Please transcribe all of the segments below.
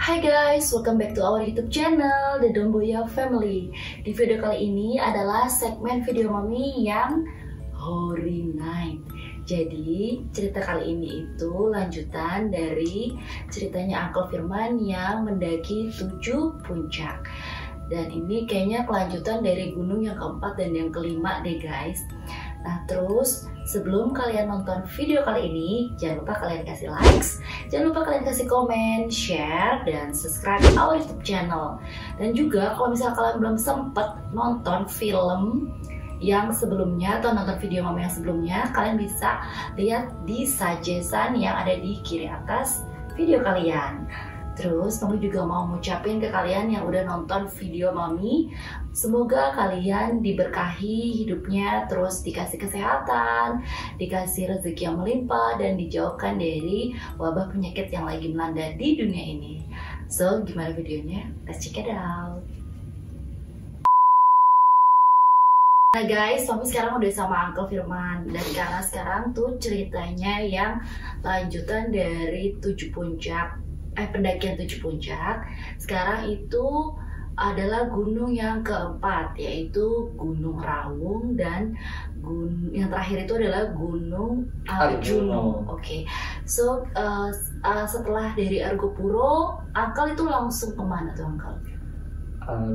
Hai guys, welcome back to our YouTube channel, The Domboya Family. Di video kali ini adalah segmen video mami yang Holy Night. Jadi cerita kali ini itu lanjutan dari ceritanya Uncle Firman yang mendaki 7 puncak. Dan ini kayaknya kelanjutan dari gunung yang keempat dan yang kelima deh guys. Nah terus sebelum kalian nonton video kali ini, jangan lupa kalian kasih likes, jangan lupa kalian kasih komen, share, dan subscribe our YouTube channel. Dan juga kalau misalnya kalian belum sempet nonton film yang sebelumnya atau nonton video mama yang sebelumnya, kalian bisa lihat di suggestion yang ada di kiri atas video kalian. Terus mami juga mau ngucapin ke kalian yang udah nonton video mami, semoga kalian diberkahi hidupnya, terus dikasih kesehatan, dikasih rezeki yang melimpah, dan dijauhkan dari wabah penyakit yang lagi melanda di dunia ini. So, gimana videonya? Let's check it out. Nah guys, mami sekarang udah sama Uncle Firman, dan karena sekarang tuh ceritanya yang lanjutan dari 7 puncak, pendakian 7 puncak. Sekarang itu adalah gunung yang keempat, yaitu Gunung Raung, dan yang terakhir itu adalah Gunung Arjuno. Oke. So setelah dari Argopuro, Uncle itu langsung kemana tuh Uncle?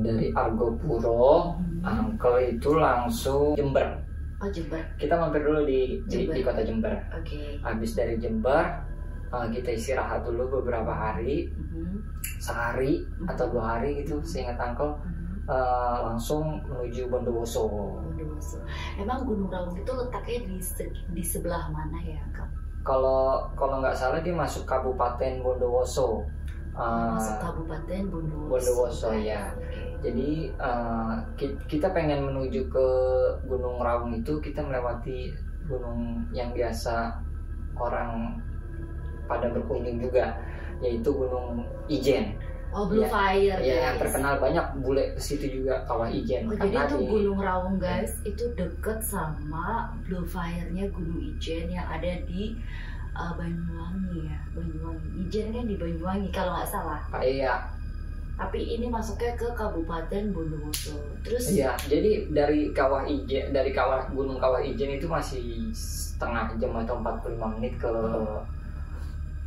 Dari Argopuro, Uncle itu langsung Jember. Oh Jember. Kita mampir dulu di kota Jember. Oke. Habis dari Jember, kita istirahat dulu beberapa hari, sehari atau 2 hari gitu, seingat Uncle. Langsung menuju Bondowoso. Bondowoso. Emang Gunung Raung itu letaknya di sebelah mana ya, Kak? Kalau nggak salah dia masuk Kabupaten Bondowoso. Masuk Kabupaten Bondowoso ya. Jadi kita pengen menuju ke Gunung Raung itu, kita melewati gunung yang biasa orang pada berkunjung juga, yaitu Gunung Ijen. Oh, Blue Fire. Ya, yang terkenal banyak bule ke situ juga, Kawah Ijen. Oh, jadi itu Gunung Raung guys, itu deket sama Blue Fire-nya Gunung Ijen yang ada di Banyuwangi ya. Banyuwangi. Ijen kan di Banyuwangi kalau nggak salah. Iya. Tapi ini masuknya ke Kabupaten Bondowoso. Terus? Iya, jadi dari Gunung Kawah Ijen itu masih setengah jam atau 45 menit ke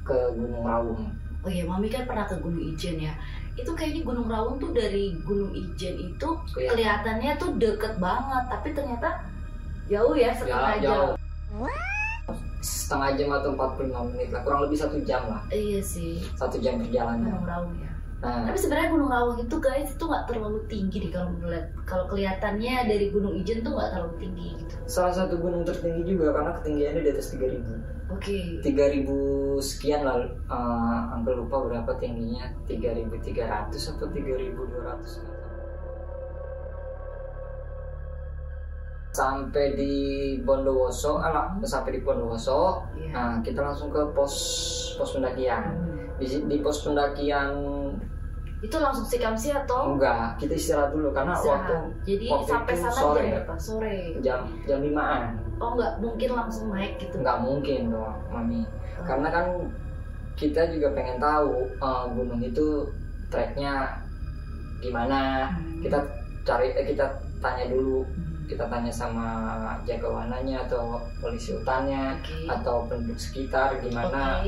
Gunung Raung. Oh iya, mami kan pernah ke Gunung Ijen ya. Itu kayaknya Gunung Raung tuh dari Gunung Ijen itu kelihatannya tuh deket banget, tapi ternyata jauh ya, setengah jam. Setengah jam atau 45 menit lah, kurang lebih 1 jam lah. Iya sih. 1 jam perjalanan. Gunung Raung ya. Nah, tapi sebenarnya Gunung Raung itu guys itu nggak terlalu tinggi nih kalau melihat. Kalau kelihatannya dari Gunung Ijen tuh nggak terlalu tinggi gitu. Salah satu gunung tertinggi juga karena ketinggiannya di atas 3000. Oke. 3000 sekian lah, Uncle lupa berapa tingginya, 3300 atau 3200. Sampai di Bondowoso, nah kita langsung ke pos pendakian. Di pos pendakian itu langsung sikamsi atau enggak, kita istirahat dulu karena jadi sampai sana sore. jam berapa? Sore. Jam 5-an. Oh nggak mungkin langsung naik gitu? Nggak mungkin dong mami, karena kan kita juga pengen tahu gunung itu treknya gimana. Kita tanya dulu, kita tanya sama jagawananya atau polisi hutannya, atau penduduk sekitar gimana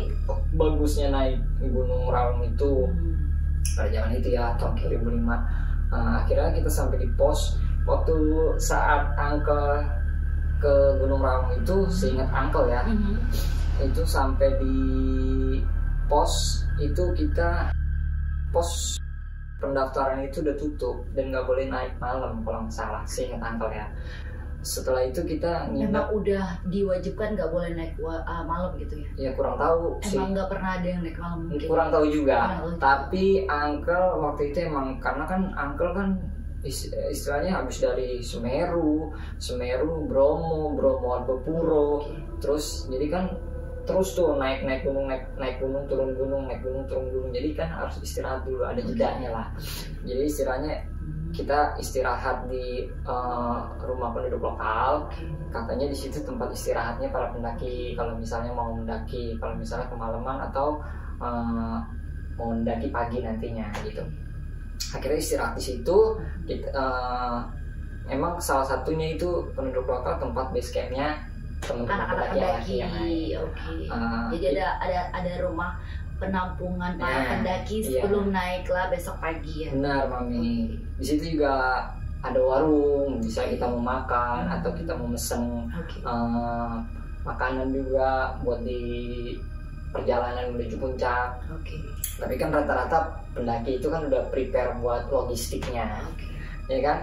bagusnya naik Gunung Raung itu pada zaman itu ya, tahun 2005. Akhirnya kita sampai di pos. Waktu saat Uncle ke Gunung Raung itu, seingat Uncle ya, itu sampai di pos itu pos pendaftaran itu udah tutup dan nggak boleh naik malam kalau nggak salah, seingat Uncle ya. Setelah itu kita memang udah diwajibkan nggak boleh naik malam gitu ya? Ya kurang tahu sih. Emang nggak pernah ada yang naik malam mungkin? Kurang tahu juga. Tapi Uncle waktu itu emang karena kan Uncle kan istilahnya habis dari Semeru, Bromo, Argopuro, terus jadi kan terus tuh naik gunung, turun gunung, jadi kan harus istirahat dulu, ada jedanya lah. Jadi istilahnya kita istirahat di rumah penduduk lokal. Katanya di situ tempat istirahatnya para pendaki kalau misalnya mau mendaki, kalau misalnya kemalaman atau mau mendaki pagi nantinya gitu. Akhirnya istirahat di situ. Memang salah satunya itu penduduk lokal tempat base campnya teman-teman Anak-anak pendaki. yang lain. Oke. Jadi ada rumah penampungan para pendaki sebelum naik lah besok pagi ya. Benar Mami. Di situ juga ada warung, bisa kita mau makan atau kita mau mesen makanan juga buat di perjalanan menuju puncak. Tapi kan rata-rata pendaki itu kan udah prepare buat logistiknya, ya kan?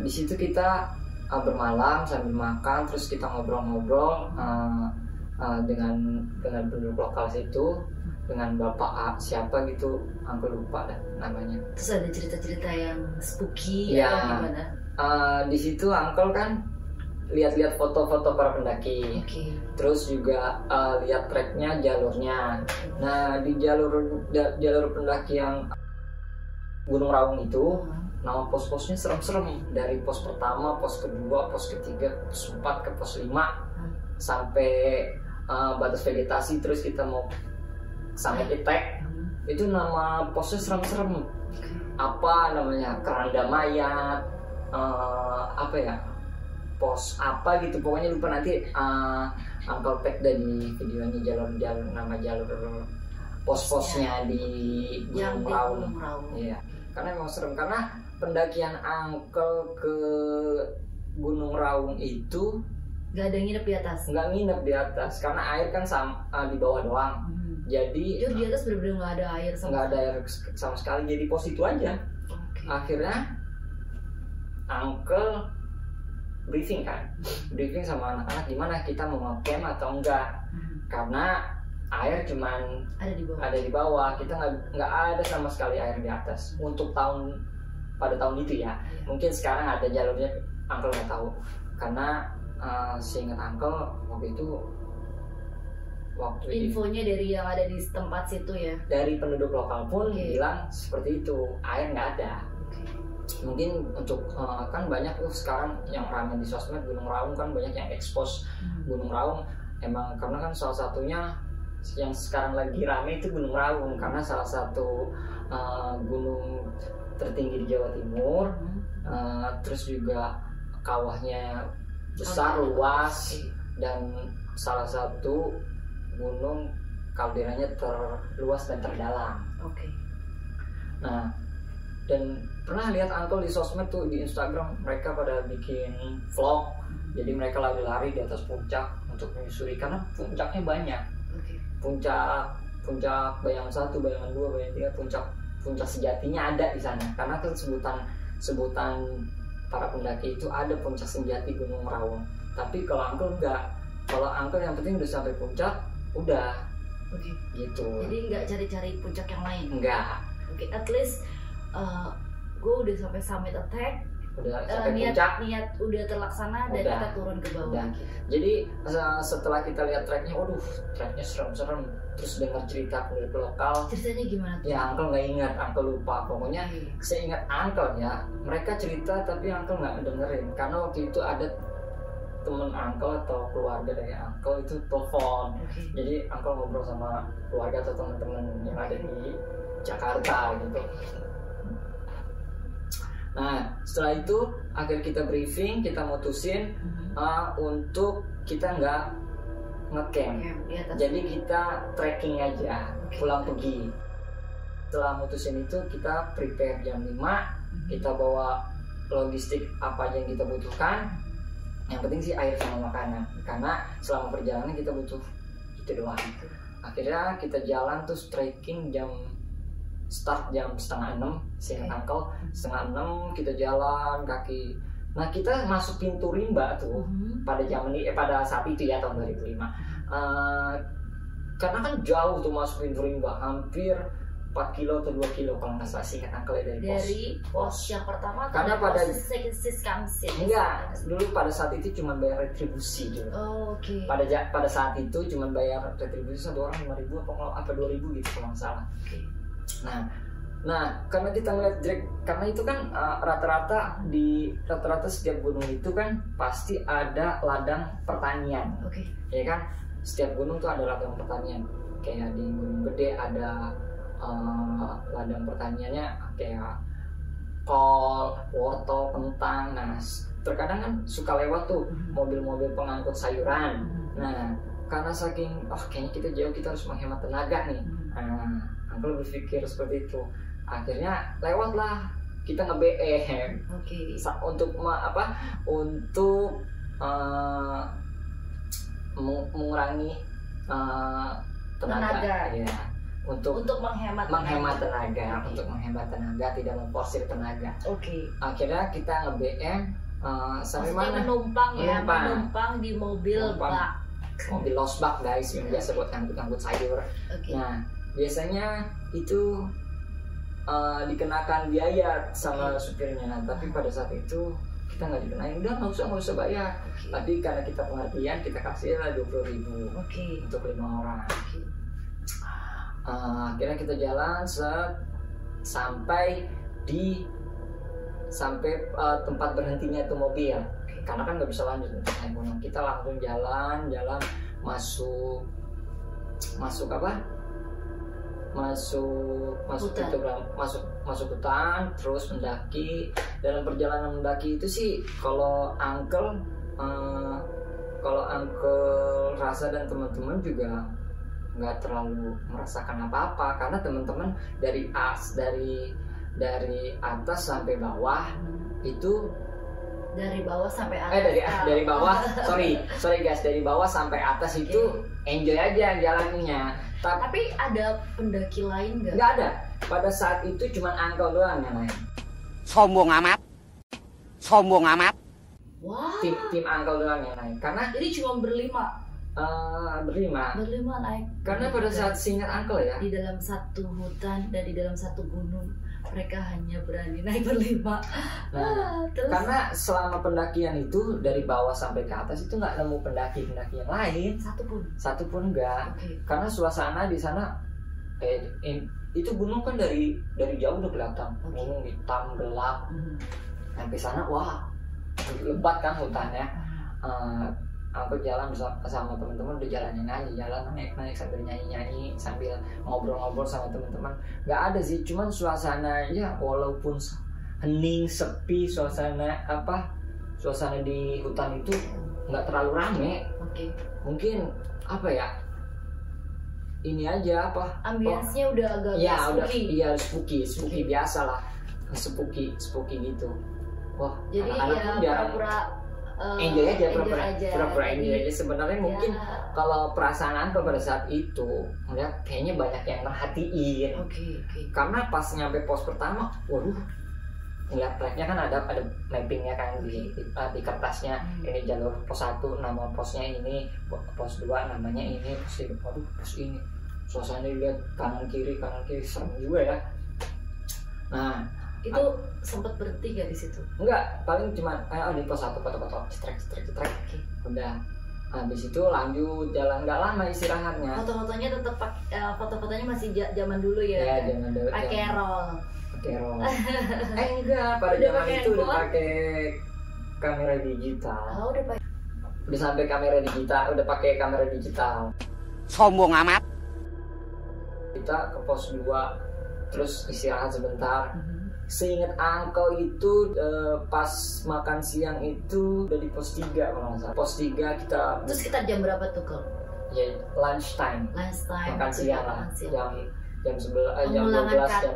Di situ kita bermalam sambil makan, terus kita ngobrol-ngobrol dengan penduduk lokal situ, dengan bapak siapa gitu, aku lupa dah namanya. Terus ada cerita-cerita yang spooky atau gimana? Di situ uncle kan lihat-lihat foto-foto para pendaki, terus juga lihat treknya, jalurnya. Nah di jalur pendaki yang Gunung Raung itu, nama pos-posnya serem-serem. Dari pos pertama, pos kedua, pos ketiga, pos 4 ke pos 5 sampai batas vegetasi, terus kita mau sampai titik itu nama posnya serem-serem. Apa namanya, keranda mayat, apa ya, pos apa gitu, pokoknya lupa. Nanti Uncle tag dari videonya jalur nama jalur pos-posnya di Gunung Raung. Iya, karena memang serem, karena pendakian Uncle ke Gunung Raung itu nggak ada nginep di atas. Nggak nginep di atas karena air kan di bawah doang. Jadi di atas benar-benar nggak ada air sama. Nggak ada air sama sekali. Jadi pos itu aja. Akhirnya Uncle briefing sama anak-anak gimana kita mau ngecamp atau enggak, karena air cuman ada di bawah, kita nggak ada sama sekali air di atas untuk pada tahun itu ya. Mungkin sekarang ada jalurnya, Uncle nggak tahu, karena seingat Uncle waktu itu infonya dari yang ada di tempat situ ya, dari penduduk lokal pun bilang seperti itu, air nggak ada. Mungkin untuk kan banyak tuh sekarang yang ramai di sosmed Gunung Raung, kan banyak yang expose Gunung Raung. Emang karena kan salah satunya yang sekarang lagi ramai itu Gunung Raung, karena salah satu gunung tertinggi di Jawa Timur, terus juga kawahnya besar, luas, dan salah satu gunung kalderanya terluas dan terdalam. Nah, dan pernah lihat Uncle di sosmed tuh, di Instagram mereka pada bikin vlog. Jadi mereka lari-lari di atas puncak untuk menyusuri, karena puncaknya banyak. Puncak bayangan 1, bayangan 2, bayangan 3, puncak sejatinya ada di sana. Karena kan sebutan para pendaki itu ada puncak sejati Gunung Raung. Tapi kalau Uncle enggak. Kalau Uncle yang penting udah sampai puncak, udah. Gitu. Jadi nggak cari-cari puncak yang lain. Enggak. At least gue udah sampai summit attack, udah sampai puncak, niat udah terlaksana, dan kita turun ke bawah. Jadi setelah kita lihat treknya, waduh, treknya serem-serem. Terus dengar cerita penduduk lokal. Ceritanya gimana tuh? Ya Uncle nggak ingat, Uncle lupa. Pokoknya saya ingat Uncle ya, mereka cerita tapi Uncle nggak dengerin, karena waktu itu ada temen Uncle atau keluarga dari Uncle itu telepon. Jadi Uncle ngobrol sama keluarga atau teman-teman yang ada di Jakarta gitu. Nah setelah itu akhirnya kita briefing, kita mutusin untuk kita nggak ngecamp, jadi kita trekking aja, pulang pergi. Setelah mutusin itu kita prepare jam 5, kita bawa logistik apa aja yang kita butuhkan. Yang penting sih air sama makanan, karena selama perjalanan kita butuh itu doang. Akhirnya kita jalan terus trekking, start jam 5:30, seingat Uncle 5:30 kita jalan kaki. Nah kita masuk pintu rimba tuh pada saat itu ya, tahun 2005. Karena kan jauh tuh masuk pintu rimba, hampir 4 kilo atau 2 kilo kalau nggak salah, seingat Uncle dari pos yang pertama. Karena pada enggak, dulu pada saat itu cuma bayar retribusi dulu. Pada saat itu cuma bayar retribusi, satu orang 5.000 apa 2.000 gitu kalau nggak salah. Nah karena kita ngeliat karena itu kan rata-rata setiap gunung itu kan pasti ada ladang pertanian, ya kan? Setiap gunung tuh ada ladang pertanian. Kayak di Gunung Gede ada ladang pertaniannya kayak kol, wortel, kentang. Nah, terkadang kan suka lewat tuh mobil-mobil pengangkut sayuran. Nah, karena saking kayaknya kita jauh, kita harus menghemat tenaga nih. Nah, Uncle berpikir seperti itu. Akhirnya lewatlah kita nge-BM. Untuk untuk mengurangi tenaga. Ya. Untuk menghemat tenaga, untuk menghemat tenaga, tidak memforsir tenaga. Akhirnya kita nge-BM sampai mana? Menumpang di mobil bak. Mobil losbak guys, yang biasa buat angkut-angkut sayur. Nah, biasanya itu dikenakan biaya sama supirnya, tapi pada saat itu kita nggak dikenain, udah nggak usah bayar. Tapi karena kita pengertian, kita kasih lah 20.000 untuk 5 orang. Akhirnya kita jalan sampai tempat berhentinya itu mobil, karena kan nggak bisa lanjut untuk naik gunung. Kita langsung jalan masuk hutan, terus mendaki. Dalam perjalanan mendaki itu sih kalau Uncle rasa dan teman-teman juga nggak terlalu merasakan apa-apa, karena teman-teman dari atas sampai bawah itu dari bawah sampai atas. Dari bawah sorry guys, dari bawah sampai atas itu enjoy aja jalannya. Tapi ada pendaki lain nggak? Nggak ada. Pada saat itu cuma Uncle doang yang lain. Sombong amat. Wah. Tim Uncle doang yang naik. Karena jadi cuma berlima naik. Karena pada saat seingat Uncle ya, di dalam satu hutan dan di dalam satu gunung, mereka hanya berani naik berlima. Terus? Karena selama pendakian itu dari bawah sampai ke atas itu nggak nemu pendaki yang lain. Satu pun nggak. Karena suasana di sana itu gunung kan dari jauh udah kelihatan. Gunung hitam gelap. Sampai sana wah lebat kan hutannya. Aku jalan sama teman-teman, udah jalan naik sambil nyanyi sambil ngobrol sama teman-teman. Nggak ada sih, cuman suasananya walaupun hening sepi, suasana di hutan itu nggak terlalu rame. Mungkin ini aja ambience-nya udah agak spooky biasa lah, spooky gitu. Wah, jadi pura-pura enjoy aja. Sebenarnya mungkin kalau perasaan Uncle pada saat itu melihat kayaknya banyak yang merhatiin. Karena pas nyampe pos pertama, waduh, ngeliat tracknya kan ada mappingnya kan di kertasnya. Ini jalur pos 1, nama posnya ini, pos 2 namanya ini, pos 3, waduh, pos ini. Suasana dilihat kanan kiri serem juga ya. Nah, itu sempat berhenti gak di situ? Enggak, paling cuma di pos 1 foto-foto cetrek. Udah. Habis itu lanjut jalan, nggak lama istirahatnya. Foto-fotonya masih zaman dulu ya? Ya, zaman dulu. Pakai roll. Enggak, pada zaman itu udah pakai kamera digital. Udah sampai kamera digital, udah pakai kamera digital. Sombong amat. Kita ke pos 2, terus istirahat sebentar. Seingat Uncle itu pas makan siang itu udah di pos 3 kalau nggak salah. Pos 3 kita. Terus kita jam berapa tuh Kal? Ya lunch time. Makan siang lah. Jam 12 jam 1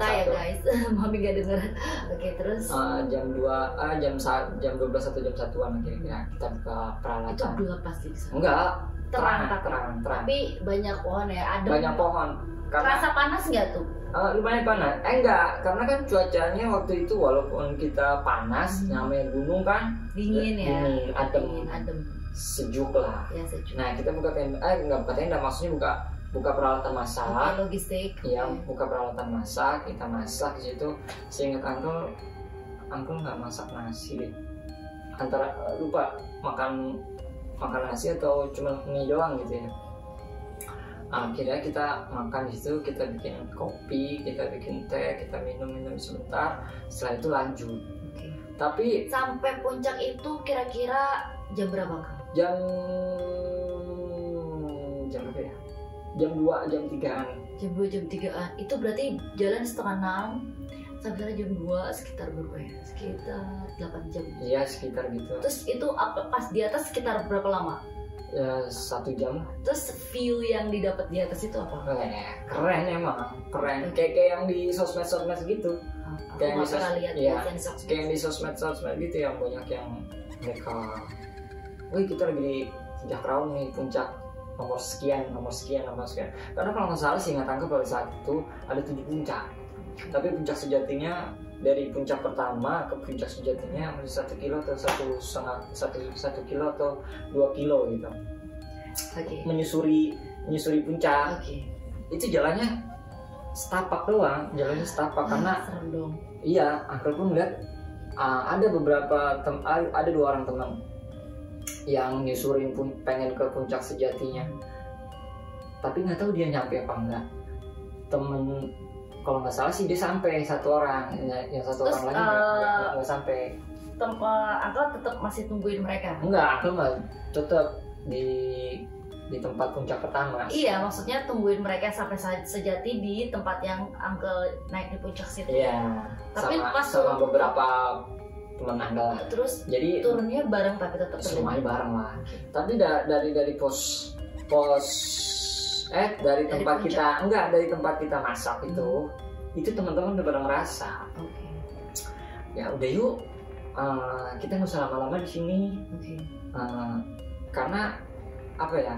ya guys. Mami gak denger. Terus jam 12 atau jam 1-an kira-kira kita buka peralatan. Itu gelap pasti di sana? Enggak, terang. Tapi banyak pohon ya, adem. Banyak pohon. Terasa panas nggak tuh? Lumayan panas. Enggak, karena kan cuacanya waktu itu walaupun kita panas, namanya gunung kan dingin ya. Adem. Sejuk lah. Ya, sejuk. Nah, kita buka tenda, nggak buka tenda, maksudnya buka peralatan masak. Logistik. Iya, buka peralatan masak, kita masak di situ. Seingat Uncle nggak masak nasi deh. Antara lupa makan nasi atau cuma mie doang gitu ya. Akhirnya kita makan di situ, kita bikin kopi, kita bikin teh, kita minum sebentar. Setelah itu lanjut. Tapi sampai puncak itu kira-kira jam berapa Kak? Jam berapa ya? Jam 2, jam 3-an. Jam 2, jam 3-an. Itu berarti jalan setengah 6 sampai jam 2 sekitar berapa ya? Sekitar 8 jam. Iya sekitar gitu. Terus itu pas di atas sekitar berapa lama? Ya 1 jam. Terus view yang didapat di atas itu apa? Keren emang, keren. Kayak yang di sosmed gitu. Aku nggak pernah lihat ya, yang di sosmed. kayak yang di sosmed gitu yang banyak yang mereka, wih kita lagi di Puncak Raung nih, puncak nomor sekian. Karena kalau nggak salah sih nggak tangkap pada saat itu ada 7 puncak. Tapi puncak sejatinya dari puncak pertama ke puncak sejatinya masih 1 kilo atau 1 kilo atau 2 kilo gitu. Oke. Menyusuri puncak. Oke. Itu jalannya setapak doang, karena serem dong. iya, Uncle pun lihat ada beberapa ada 2 orang teman yang nyusurin pun pengen ke puncak sejatinya, tapi nggak tahu dia nyampe apa enggak. Temen kalau nggak salah sih dia sampai 1 orang, yang 1 Terus, orang lagi nggak sampai. Uncle tetap masih tungguin mereka? Enggak, Uncle mah tetap di tempat puncak pertama. Iya, maksudnya tungguin mereka sampai sejati di tempat yang Uncle naik di puncak situ. Iya. Tapi pas sama beberapa teman Uncle. Terus jadi turunnya bareng tapi tetap semuanya bareng lah. Tapi dari dari tempat puncak. kita dari tempat kita masak itu teman-teman udah pada merasa. Oke. Ya udah yuk, kita nggak usah lama-lama di sini. Oke. Karena apa ya,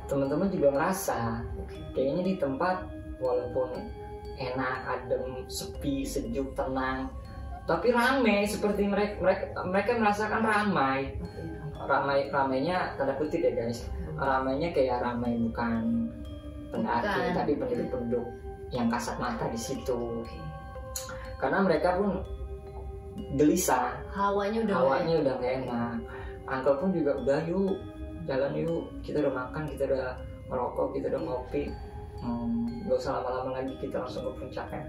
teman-teman juga merasa kayaknya di tempat walaupun enak, adem, sepi, sejuk, tenang, tapi ramai seperti mereka merasakan ramai. Ramainya tanda kutip ya guys. Ramainya kayak ramai bukan pendaki, tapi penduduk-penduduk yang kasat mata di situ. Karena mereka pun gelisah, hawanya udah gak enak. Uncle pun juga udah yuk jalan yuk, kita udah makan, kita udah merokok, kita udah ngopi, gak usah lama-lama lagi, kita langsung ke puncaknya.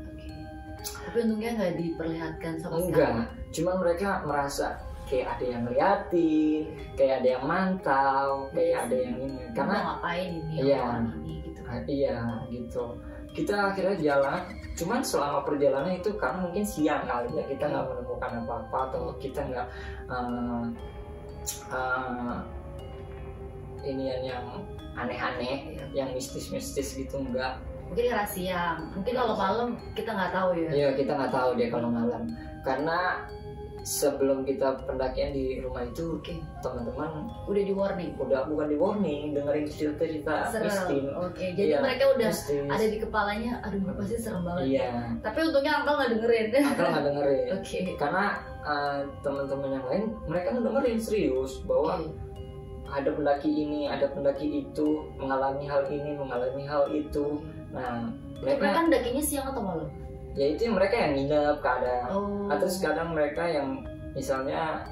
Tapi untungnya nggak diperlihatkan sama sekali. Enggak, cuman mereka merasa kayak ada yang ngeliatin, kayak ada yang mantau, kayak ada yang ini. Karena ngapain ini orang ini gitu. Iya gitu. Kita akhirnya jalan, cuman selama perjalanan itu karena mungkin siang kali ya, kita nggak menemukan apa-apa atau kita nggak ini yang aneh-aneh, yang mistis-mistis gitu, enggak. Mungkin karena siang, mungkin kalau malam kita nggak tahu ya. Iya, kita nggak tahu deh kalau malam. Karena sebelum kita pendakian di rumah itu, teman-teman udah di warning. Bukan di warning, dengerin cerita mistis. Jadi mereka udah ada di kepalanya, aduh pasti serem banget. Iya. Tapi untungnya Uncle nggak dengerin. Karena teman-teman yang lain mereka ngedengerin serius bahwa ada pendaki ini, ada pendaki itu, mengalami hal ini, mengalami hal itu. Nah, mereka kan dakinya siang atau malam? Ya itu mereka yang nginep kadang. Terus kadang mereka yang misalnya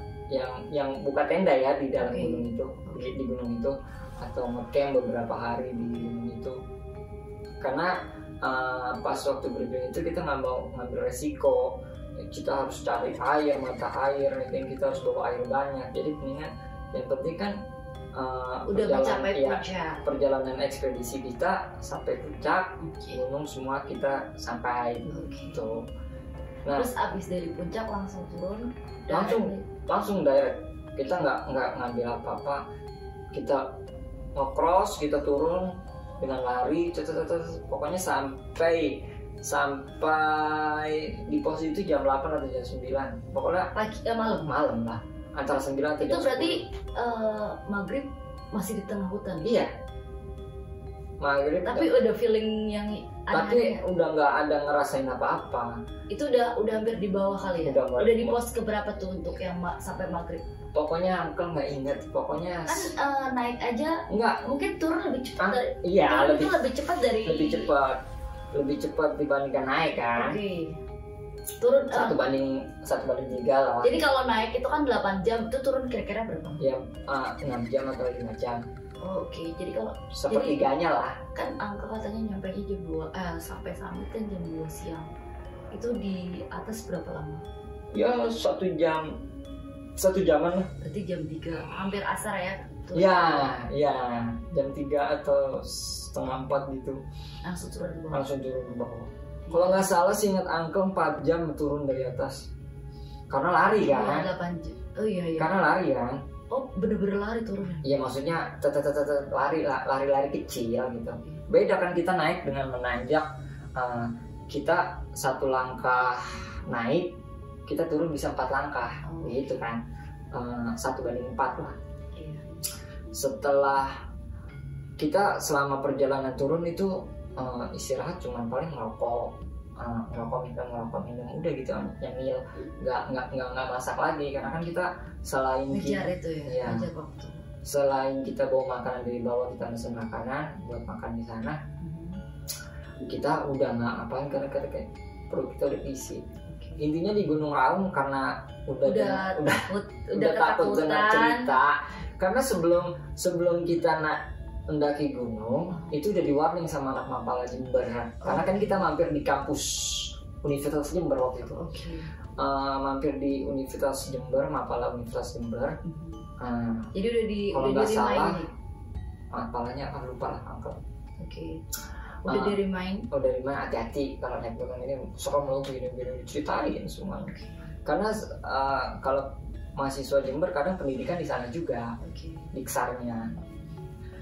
yang buka tenda ya di dalam gunung itu, di gunung itu, atau ngecamp beberapa hari di gunung itu. Karena pas waktu berkeliling itu kita nggak mau ngambil resiko. Kita harus cari air, mata air, dan kita harus bawa air banyak. Jadi mendingan yang penting kan udah mencapai puncak. Perjalanan ekspedisi kita sampai puncak gunung semua kita sampai gitu. Nah, terus abis dari puncak langsung turun? Langsung direct. Kita nggak ngambil apa-apa. Kita nge-cross, kita turun dengan lari, pokoknya sampai di pos itu jam 8 atau jam 9. Pokoknya malam lah. Antara 9 atau jam 10. Itu berarti maghrib masih di tengah hutan? Iya, maghrib. Tapi udah feeling yang tapi udah nggak ada ngerasain apa-apa. Itu udah hampir di bawah kali ya? Udah di pos keberapa tuh untuk yang sampai maghrib? Pokoknya Uncle nggak inget. Pokoknya kan naik aja nggak, mungkin turun lebih cepat dari. Iya, lebih cepat dibandingkan naik kan. Turun 1 banding 3 lah. Jadi kalau naik itu kan 8 jam, itu turun kira-kira berapa? Ya 6 jam atau 5 jam. Oke, jadi kalau sepertiganya lah. Kan Uncle katanya nyampe jam 2, sampai summit kan jam 2 siang. Itu di atas berapa lama? Ya 1 jaman lah. Berarti jam 3, hampir asar ya. turun. Ya, jam 3 atau setengah 4 gitu. Langsung turun ke bawah. Langsung turun ke bawah. Kalau nggak salah sih ingat Uncle 4 jam turun dari atas. Karena lari Iya, kan? 8 jam. Oh iya. Karena lari kan? Oh bener-bener lari turunnya. Iya maksudnya lari kecil gitu. Beda kan kita naik dengan menanjak. Kita satu langkah naik, kita turun bisa 4 langkah, gitu kan? 1:4 lah. Iya. Setelah kita selama perjalanan turun itu istirahat cuman paling ngerokok minum udah gitu nyemil, nggak masak lagi karena kan kita selain ngejar itu ya, ngejar waktu. Selain kita bawa makanan dari bawah, kita pesen makanan buat makan di sana, kita udah nggak ngapain karena perut kita udah isi. Intinya di Gunung Raung karena udah takut dengar cerita, karena sebelum kita mendaki gunung itu udah di warning sama anak Mapala Jember karena kan kita mampir di kampus Universitas Jember waktu itu. Mampir di Universitas Jember, Mapala Universitas Jember. Jadi udah di kalau nggak salah Mapalanya lupa lah Uncle. Udah dari main hati-hati kalau naik gunung ini, serem loh gini ceritain semua. Karena kalau mahasiswa Jember kadang pendidikan di sana juga, di Ksarnya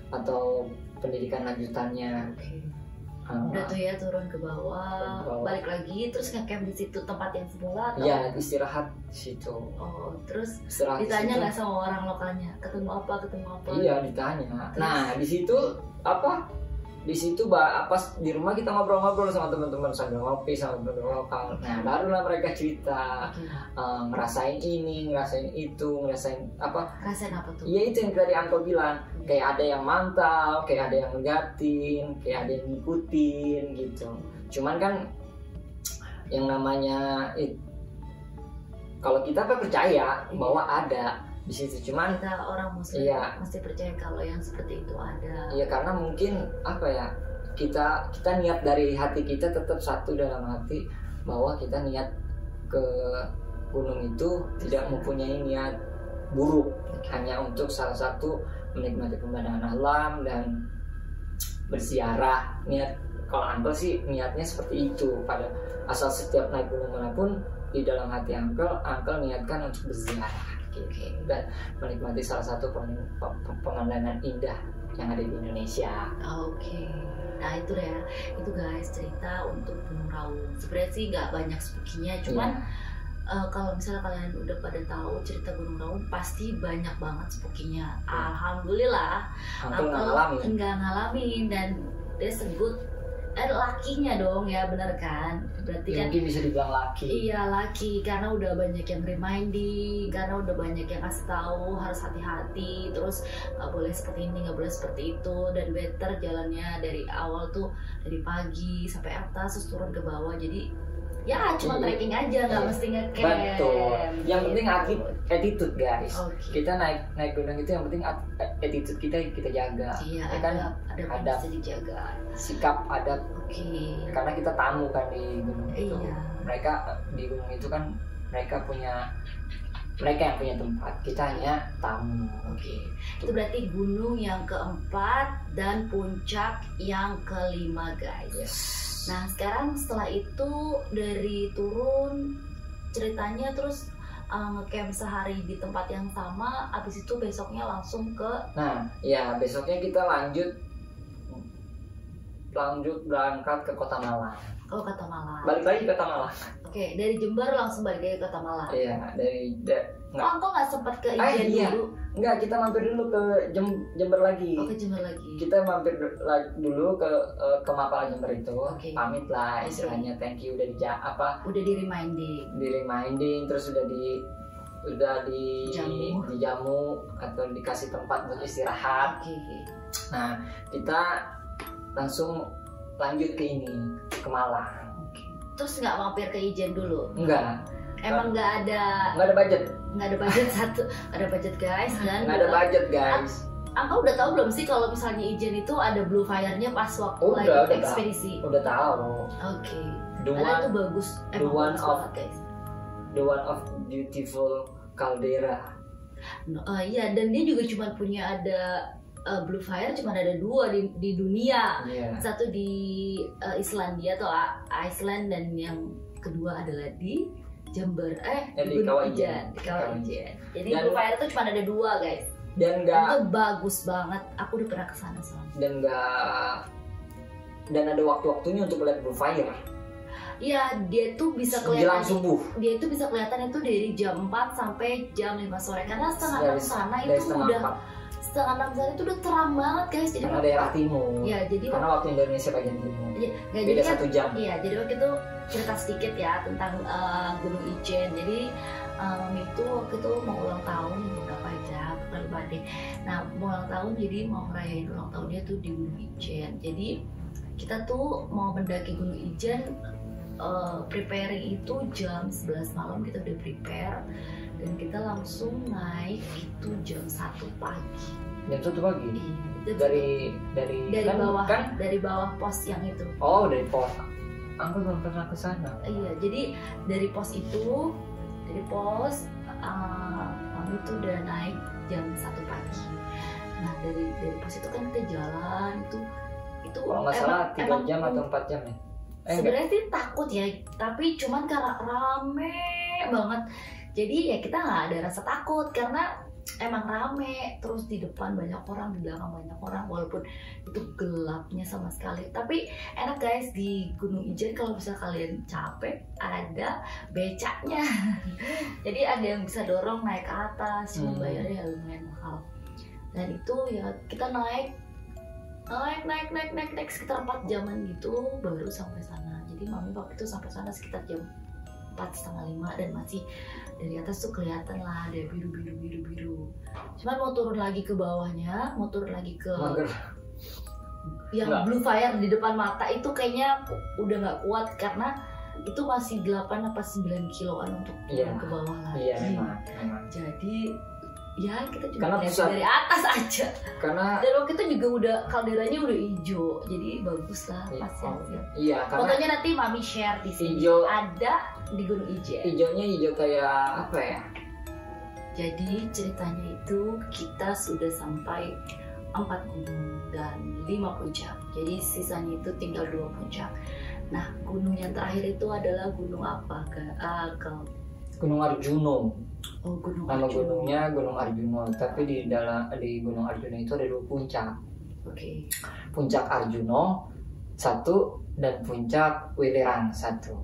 atau pendidikan lanjutannya. Udah tuh ya turun ke bawah, balik lagi terus ngecamp di situ tempat yang semula atau? Iya, istirahat di situ. Terus istirahat ditanya nggak sama orang lokalnya ketemu apa? Iya ditanya. Terus? Nah di situ di situ pas di rumah kita ngobrol-ngobrol sama teman-teman sambil ngopi sama teman-teman lokal. Nah barulah mereka cerita ngerasain ini, ngerasain itu, ngerasain apa? Ngerasain apa tuh? Iya itu yang tadi Uncle bilang. Kayak ada yang mantau, kayak ada yang ngeliatin, kayak ada yang ngikutin gitu. Cuman kan yang namanya kalau kita kan percaya bahwa ada di situ, cuman kita orang muslim mesti percaya kalau yang seperti itu ada. Iya karena mungkin apa ya, kita niat dari hati kita tetap satu dalam hati bahwa kita niat ke gunung itu tidak mempunyai niat buruk, hanya untuk salah satu menikmati pemandangan alam dan berziarah. Niat kalau Uncle sih niatnya seperti itu, pada asal setiap naik gunung manapun di dalam hati Uncle niatkan untuk berziarah dan menikmati salah satu pemandangan indah yang ada di Indonesia. Nah itu ya, itu guys cerita untuk Gunung Raung. Sebenarnya sih nggak banyak spooky-nya, cuman kalau misalnya kalian udah pada tahu cerita Gunung Raung pasti banyak banget spooky-nya. Alhamdulillah Uncle nggak ngalamin dan dia sebut lakinya dong ya, bener kan? Berarti kan mungkin bisa dibilang laki. Iya laki, karena udah banyak yang reminding, karena udah banyak yang kasih tahu harus hati-hati, terus nggak boleh seperti ini, nggak boleh seperti itu, dan better jalannya dari awal tuh dari pagi sampai atas terus turun ke bawah. Jadi ya cuma trekking aja, nggak mesti ngecamp. Betul. Yang penting attitude guys. Kita naik gunung itu yang penting attitude kita jaga. Iya, ada bisa dijaga. Sikap adab. Karena kita tamu kan di gunung itu. Mereka di gunung itu kan mereka yang punya tempat, kita hanya tamu. Itu berarti gunung yang keempat dan puncak yang kelima guys. Nah sekarang setelah itu dari turun ceritanya terus ngecamp sehari di tempat yang sama, abis itu besoknya langsung ke. Nah ya besoknya kita lanjut berangkat ke Kota Malang. Kota Malang. Balik lagi ke Kota Malang. Dari Jember langsung balik lagi ke Kota Malang. Iya kok nggak sempat ke Ijen dulu? Enggak, kita mampir dulu ke Jember lagi. Ke Jember lagi. Kita mampir dulu ke Mapala Jember itu. Pamit lah istilahnya, thank you udah di reminding, terus udah dijamu atau dikasih tempat buat istirahat. Nah kita langsung lanjut ke Malang. Terus nggak mampir ke Ijen dulu? Enggak. Emang nggak ada budget. Nggak ada budget nggak ada budget guys. Dan nggak ada budget guys. Angka udah tahu belum sih kalau misalnya Ijen itu ada blue fire-nya pas waktu lagi ekspedisi? Udah tahu. Karena itu bagus. The one of beautiful caldera Iya, dan dia juga cuma punya ada Blue Fire cuma ada 2 di dunia. Satu di Islandia atau Iceland, dan yang kedua adalah di Jember, di Gunung Ijen. Di Kawajan. Jadi Blue Fire itu cuma ada 2 guys. Dan itu bagus banget. Aku udah pernah kesana soalnya. Dan ada waktu-waktunya untuk melihat Blue Fire. Iya, dia tuh bisa kelihatan subuh. Dia itu bisa kelihatan itu dari jam 4 sampai jam 5 sore. Karena setengah 6 sana itu udah setengah 6 sana itu udah terang banget guys. Jadi karena daerah timur. Iya, jadi karena waktu Indonesia bagian timur. Iya, beda 1 jam. Iya, jadi waktu itu cerita sedikit ya tentang Gunung Ijen. Jadi Mami itu waktu itu mau ulang tahun beberapa jam lupa deh. Nah, mau ulang tahun jadi mau ngerayain ulang tahunnya tuh di Gunung Ijen. Jadi kita tuh mau mendaki Gunung Ijen. Preparing itu jam 11 malam kita udah prepare, dan kita langsung naik itu jam 1 pagi. Jam 1 pagi? Iya. Dari bawah kan? Dari bawah pos yang itu. Oh, dari pos. Aku belum pernah ke sana. Iya, jadi dari pos itu, kami itu udah naik jam 1 pagi. Nah, dari pos itu kan kita jalan itu kalau nggak salah 3 jam atau 4 jam ya. Sebenarnya sih takut ya, tapi cuman karena rame banget, jadi ya kita nggak ada rasa takut karena emang rame. Terus di depan banyak orang, di belakang banyak orang, walaupun itu gelapnya sama sekali. Tapi enak guys, di Gunung Ijen kalau bisa kalian capek ada becaknya. Jadi ada yang bisa dorong naik ke atas, cuma bayarnya lumayan mahal. Dan itu ya kita naik sekitar 4 jaman gitu baru sampai sana. Jadi Mami waktu itu sampai sana sekitar jam 4:30 dan masih dari atas tuh kelihatan lah ada biru. Cuman mau turun lagi ke bawahnya, mau turun lagi ke yang Blue Fire di depan mata itu kayaknya udah nggak kuat karena itu masih 8 apa 9 kiloan untuk turun ke bawah lagi. Iya memang. Jadi ya kita juga dari atas aja. Karena dan waktu itu juga udah kalderanya udah hijau, jadi bagus lah pasnya. Iya. Fotonya nanti Mami share di sini. Hijau ada di Gunung Ijen. Hijaunya hijau kayak apa ya? Jadi ceritanya itu kita sudah sampai 4 gunung dan 5 puncak. Jadi sisanya itu tinggal 2 puncak. Nah, gunung yang terakhir itu adalah gunung apa? Gunung Arjuno. Oh, nama gunungnya Gunung Arjuno, tapi di Gunung Arjuno itu ada 2 puncak. Puncak Arjuno 1 dan puncak Welirang 1.